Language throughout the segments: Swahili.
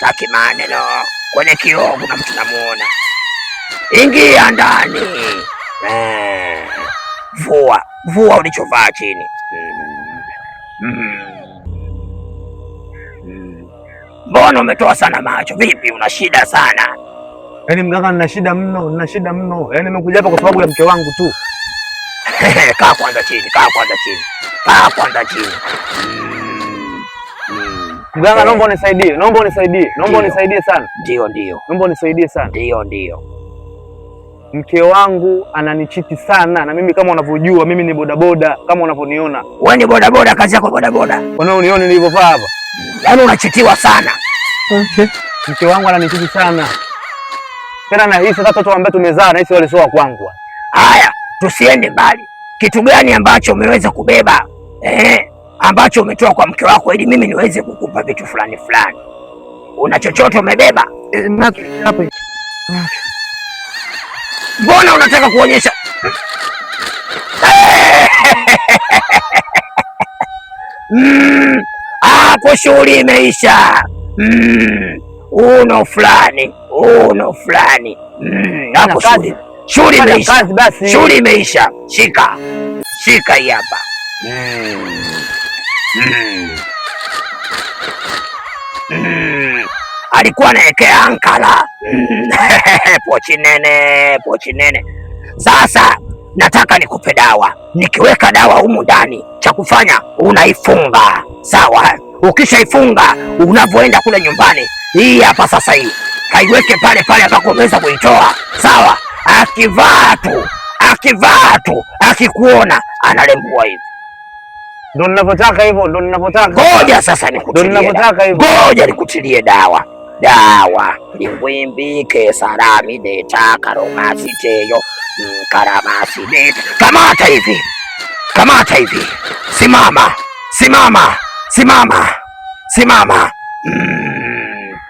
Taki maneno. Kwenye kioo kuna mtu namuona. Ingia ndani. Vua ulichovaa chini. Mbona umetoa sana macho? Vipi, una shida sana? Yaani mganga, nina shida mno. Yaani nimekuja hapa kwa sababu ya mke wangu tu. Kaa kwanza chini. Mganga, naomba unisaidie sana. Ndio. Naomba unisaidie sana. Ndio. Mke wangu ananichiti sana, na mimi kama unavyojua mimi ni bodaboda, kama unavyoniona. Wewe ni bodaboda, kazi yako bodaboda. Unione nilivyovaa hapa. Yaani unachitiwa sana. Okay. Mke wangu ananichiti sana. Tena na hisi hata watoto ambao tumezaa na hisi wale sio wa kwangu. Haya, tusiende mbali. Kitu gani ambacho umeweza kubeba? Ambacho umetoa kwa mke wako ili mimi niweze kukupa vitu fulani. Una chochote umebeba? Hapa. Mbona unataka kuonyesha? Hapo shughuli imeisha. Uno fulani. Hapo shughuli imeisha. Shughuli imeisha. Shika hii hapa. Alikuwa anaekea ankala. Pochi nene. Sasa nataka nikupe dawa. Nikiweka dawa humu ndani, cha kufanya unaifunga, sawa? Ukishaifunga, unavyoenda kule nyumbani, hii hapa sasa, hii kaiweke pale ambako umeweza kuitoa, sawa? Akivaa tu akikuona analembua hivi. Ndio ninavyotaka hivyo. Ngoja sasa nikutilie dawa. Limbwimbi salami deta karomasi teyo karamasi deta. Kamata hivi. Simama.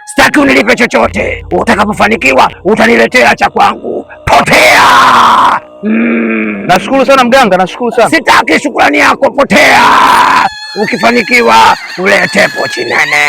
Sitaki unilipe chochote. Utakapofanikiwa utaniletea cha kwangu. Potea. Nashukuru sana mganga, Sitaki shukrani yako, potea. Ukifanikiwa ulete pochi nene.